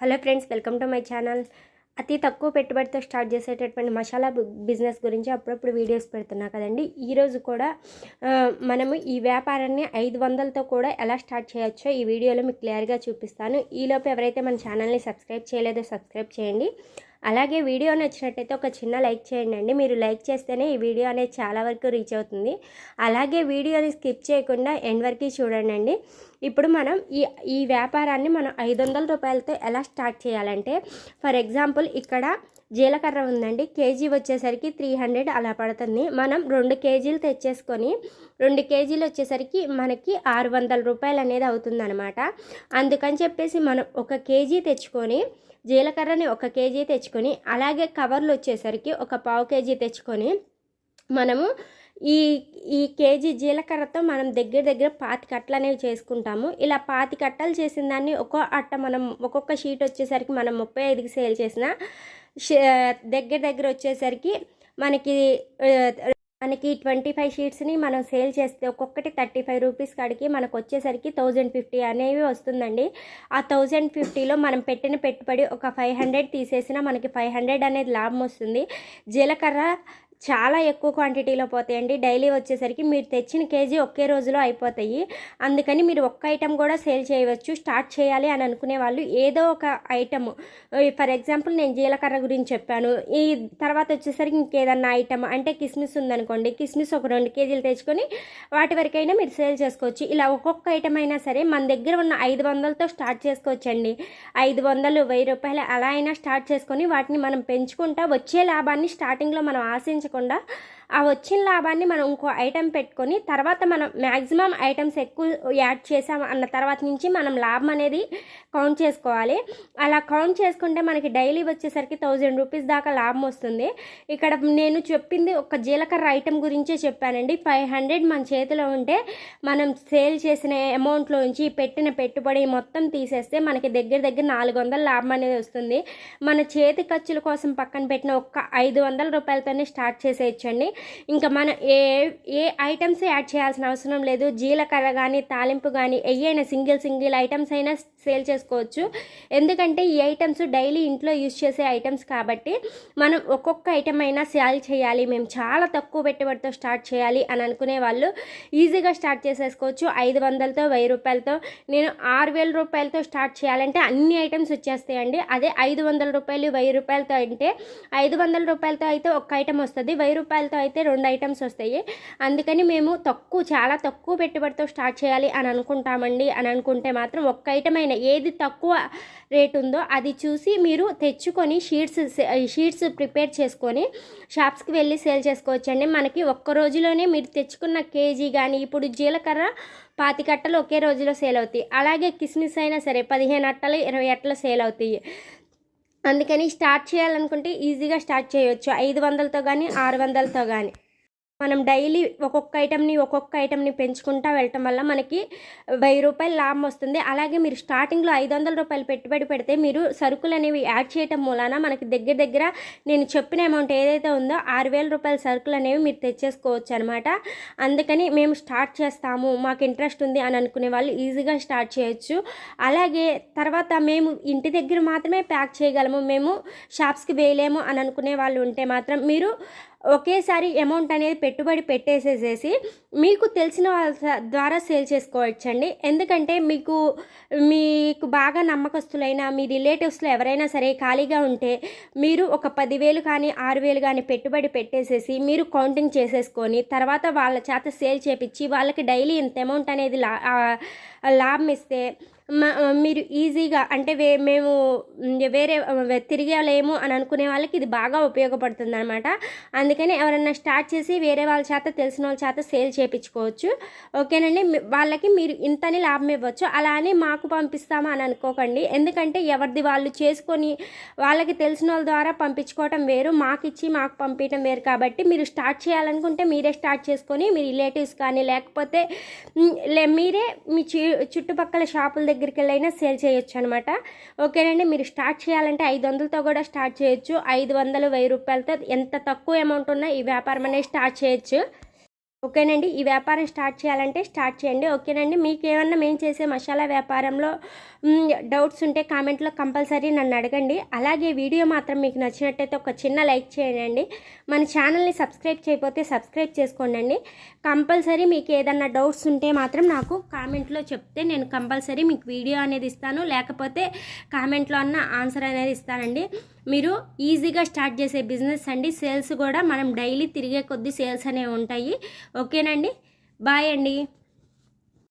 Hello friends, welcome to my channel. అతి తక్కువ పెట్టుబడితో స్టార్ట్ చేసేటటువంటి మసాలా బిజినెస్ గురించి అప్పుడప్పుడు వీడియోస్ పెడుతున్నా కదండి. ఈరోజు కూడా మనము ఈ వ్యాపారాన్ని 500తో కూడా ఎలా స్టార్ట్ చేయొచ్చో ఈ వీడియోలో మీకు క్లియర్గా చూపిస్తాను. ఈలోపు ఎవరైతే మన ఛానల్ని సబ్స్క్రైబ్ చేయలేదో సబ్స్క్రైబ్ చేయండి. అలాగే వీడియో నచ్చినట్టయితే ఒక చిన్న లైక్ చేయండి అండి. మీరు లైక్ చేస్తేనే ఈ వీడియో అనేది చాలా వరకు రీచ్ అవుతుంది. అలాగే వీడియోని స్కిప్ చేయకుండా ఎండ్ వరకు చూడండి. ఇప్పుడు మనం ఈ వ్యాపారాన్ని మనం 500 రూపాయలతో ఎలా స్టార్ట్ చేయాలంటే, ఫర్ ఎగ్జాంపుల్ ఇక్కడ జీలకర్ర ఉందండి, కేజీ వచ్చేసరికి 300 అలా పడుతుంది. మనం 2 కేజీలు తెచ్చేసుకొని 2 కేజీలు వచ్చేసరికి మనకి 600 రూపాయలు అనేది అవుతుందన్నమాట. అందుకని చెప్పేసి మనం 1 కేజీ తెచ్చుకొని, జీలకర్రని 1 కేజీ తెచ్చుకొని, అలాగే కవర్లు వచ్చేసరికి ఒక పావు కేజీ తెచ్చుకొని, మనము ఈ కేజీ జీలకర్రతో మనం దగ్గర 5 కట్టలు అనేవి చేసుకుంటాము. ఇలా 5 కట్టలు చేసిన దాన్ని మనం ఒక్కొక్క షీట్ వచ్చేసరికి మనం 35కి సేల్ చేసిన దగ్గర వచ్చేసరికి మనకి 25 షీట్స్ని మనం సేల్ చేస్తే ఒక్కొక్కటి 35 రూపీస్ కాడికి మనకు వచ్చేసరికి 1050 అనేవి వస్తుందండి. ఆ 1050లో మనం పెట్టిన పెట్టుబడి ఒక 500 తీసేసినా మనకి 500 అనేది లాభం వస్తుంది. జీలకర్ర చాలా ఎక్కువ క్వాంటిటీలో పోతాయండి. డైలీ వచ్చేసరికి మీరు తెచ్చిన కేజీ ఒకే రోజులో అయిపోతాయి. అందుకని మీరు ఒక్క ఐటెం కూడా సేల్ చేయవచ్చు. స్టార్ట్ చేయాలి అని అనుకునే వాళ్ళు ఏదో ఒక ఐటమ్, ఫర్ ఎగ్జాంపుల్ నేను జీలకర్ర గురించి చెప్పాను. ఈ తర్వాత వచ్చేసరికి ఇంకేదన్నా ఐటమ్ అంటే కిస్మిస్ ఉందనుకోండి, కిస్మిస్ ఒక 2 కేజీలు తెచ్చుకొని వాటి వరకైనా మీరు సేల్ చేసుకోవచ్చు. ఇలా ఒక్కొక్క ఐటమ్ అయినా సరే మన దగ్గర ఉన్న 500తో స్టార్ట్ చేసుకోవచ్చండి. 500, 1000 రూపాయలు అలా అయినా స్టార్ట్ చేసుకొని వాటిని మనం పెంచుకుంటా వచ్చే లాభాన్ని స్టార్టింగ్లో మనం ఆశించకుండా ఆ వచ్చిన లాభాన్ని మనం ఇంకో ఐటెం పెట్టుకొని తర్వాత మనం మ్యాక్సిమం ఐటమ్స్ ఎక్కువ యాడ్ చేసాం అన్న తర్వాత నుంచి మనం లాభం అనేది కౌంట్ చేసుకోవాలి. అలా కౌంట్ చేసుకుంటే మనకి డైలీ వచ్చేసరికి 1000 రూపీస్ దాకా లాభం వస్తుంది. ఇక్కడ నేను చెప్పింది ఒక జీలకర్ర ఐటెం గురించే చెప్పానండి. 500 మన చేతిలో ఉంటే మనం సేల్ చేసిన అమౌంట్లోంచి పెట్టిన పెట్టుబడి మొత్తం తీసేస్తే మనకి దగ్గర 400 లాభం అనేది వస్తుంది. మన చేతి ఖర్చుల కోసం పక్కన పెట్టిన ఒక్క 500 రూపాయలతోనే స్టార్ట్ చేసేయచ్చండి. ఇంకా మనం ఏ ఐటమ్స్ యాడ్ చేయాల్సిన అవసరం లేదు. జీలకర్ర కానీ తాలింపు కానీ ఏయైనా సింగిల్ ఐటమ్స్ అయినా సేల్ చేసుకోవచ్చు. ఎందుకంటే ఈ ఐటమ్స్ డైలీ ఇంట్లో యూజ్ చేసే ఐటమ్స్ కాబట్టి మనం ఒక్కొక్క ఐటమ్ అయినా సేల్ చేయాలి, మేము చాలా తక్కువ పెట్టుబడితో స్టార్ట్ చేయాలి అని అనుకునే వాళ్ళు ఈజీగా స్టార్ట్ చేసేసుకోవచ్చు. 500తో 1000 రూపాయలతో నేను 6000 రూపాయలతో స్టార్ట్ చేయాలంటే అన్ని ఐటమ్స్ వచ్చేస్తాయండి. అదే 500 రూపాయలు 1000 రూపాయలతో అంటే 500 రూపాయలతో అయితే ఒక ఐటమ్ వస్తుంది, 1000 రూపాయలతో అయితే 2 ఐటమ్స్ వస్తాయి. అందుకని మేము చాలా తక్కువ పెట్టుబడితో స్టార్ట్ చేయాలి అని అనుకుంటామండి. అని అనుకుంటే మాత్రం ఒక్క ఐటమ్ అయినా ఏది తక్కువ రేట్ ఉందో అది చూసి మీరు తెచ్చుకొని షీట్స్ ప్రిపేర్ చేసుకొని షాప్స్కి వెళ్ళి సేల్ చేసుకోవచ్చండి. మనకి ఒక్క రోజులోనే మీరు తెచ్చుకున్న కేజీ కానీ, ఇప్పుడు జీలకర్ర 5 కట్టలు ఒకే రోజులో సేల్ అవుతాయి. అలాగే కిస్మిస్ అయినా సరే 15 అట్టలు 20 అట్టలు సేల్ అవుతాయి. అందుకని స్టార్ట్ చేయాలనుకుంటే ఈజీగా స్టార్ట్ చేయవచ్చు 500తో కానీ 600తో కానీ. మనం డైలీ ఒక్కొక్క ఐటమ్ని పెంచుకుంటూ వెళ్ళటం వల్ల మనకి 1000 రూపాయలు లాభం వస్తుంది. అలాగే మీరు స్టార్టింగ్లో 500 రూపాయలు పెట్టుబడి పెడితే మీరు సరుకులు అనేవి యాడ్ చేయటం మూలాన మనకి దగ్గర నేను చెప్పిన అమౌంట్ ఏదైతే ఉందో 6000 రూపాయల సరుకులు అనేవి మీరు తెచ్చేసుకోవచ్చు అనమాట. అందుకని మేము స్టార్ట్ చేస్తాము, మాకు ఇంట్రెస్ట్ ఉంది అని అనుకునే వాళ్ళు ఈజీగా స్టార్ట్ చేయొచ్చు. అలాగే తర్వాత మేము ఇంటి దగ్గర మాత్రమే ప్యాక్ చేయగలము, మేము షాప్స్కి వేయలేము అని అనుకునే వాళ్ళు ఉంటే మాత్రం మీరు ఒకేసారి అమౌంట్ అనేది పెట్టుబడి పెట్టేసేసేసి మీకు తెలిసిన వాళ్ళ ద్వారా సేల్ చేసుకోవచ్చండి. ఎందుకంటే మీకు బాగా నమ్మకస్తులైన మీ రిలేటివ్స్లో ఎవరైనా సరే ఖాళీగా ఉంటే మీరు ఒక 10,000 కానీ 6,000 కానీ పెట్టుబడి పెట్టేసేసి మీరు కౌంటింగ్ చేసేసుకొని తర్వాత వాళ్ళ చేత సేల్ చేపించి వాళ్ళకి డైలీ ఇంత అమౌంట్ అనేది లాభం ఇస్తే మీరు ఈజీగా అంటే మేము వేరే తిరగలేము అని అనుకునే వాళ్ళకి ఇది బాగా ఉపయోగపడుతుంది అనమాట. అందుకని ఎవరైనా స్టార్ట్ చేసి వేరే వాళ్ళ చేత తెలిసిన వాళ్ళ చేత సేల్ చేయించుకోవచ్చు. ఓకేనండి, వాళ్ళకి మీరు ఇంతని లాభం ఇవ్వచ్చు. అలా అని మాకు పంపిస్తామా అని అనుకోకండి. ఎందుకంటే ఎవరిది వాళ్ళు చేసుకొని వాళ్ళకి తెలిసిన వాళ్ళ ద్వారా పంపించుకోవటం వేరు, మాకు ఇచ్చి మాకు పంపించడం వేరు. కాబట్టి మీరు స్టార్ట్ చేయాలనుకుంటే మీరే స్టార్ట్ చేసుకొని మీ రిలేటివ్స్ కానీ లేకపోతే మీరే మీ చుట్టుపక్కల షాపుల దగ్గరికి వెళ్ళైనా సేల్ చేయొచ్చు అనమాట. ఓకేనండి, మీరు స్టార్ట్ చేయాలంటే 500తో కూడా స్టార్ట్ చేయొచ్చు. 500, 1000 రూపాయలతో ఎంత తక్కువ అమౌంట్ ఉన్నా ఈ వ్యాపారం అనేది స్టార్ట్ చేయొచ్చు. ఓకేనండి. ఈ వ్యాపారం స్టార్ట్ చేయాలంటే స్టార్ట్ చేయండి. ఓకేనండి. మీకు ఏమన్నా మేము చేసే మసాలా వ్యాపారంలో డౌట్స్ ఉంటే కామెంట్లో కంపల్సరీ నన్ను అడగండి. అలాగే వీడియో మాత్రం మీకు నచ్చినట్టయితే ఒక చిన్న లైక్ చేయండి. మన ఛానల్ని సబ్స్క్రైబ్ చేయకపోతే సబ్స్క్రైబ్ చేసుకోండి. కంపల్సరీ మీకు ఏదన్నా డౌట్స్ ఉంటే మాత్రం నాకు కామెంట్లో చెప్తే నేను కంపల్సరీ మీకు వీడియో అనేది ఇస్తాను, లేకపోతే కామెంట్లో అన్న ఆన్సర్ అనేది ఇస్తానండి. మీరు ఈజీగా స్టార్ట్ చేసే బిజినెస్ అండి. సేల్స్ కూడా మనం డైలీ తిరిగే కొద్దీ సేల్స్ అనేవి ఉంటాయి. ఓకేనండి. బాయ్ అండి.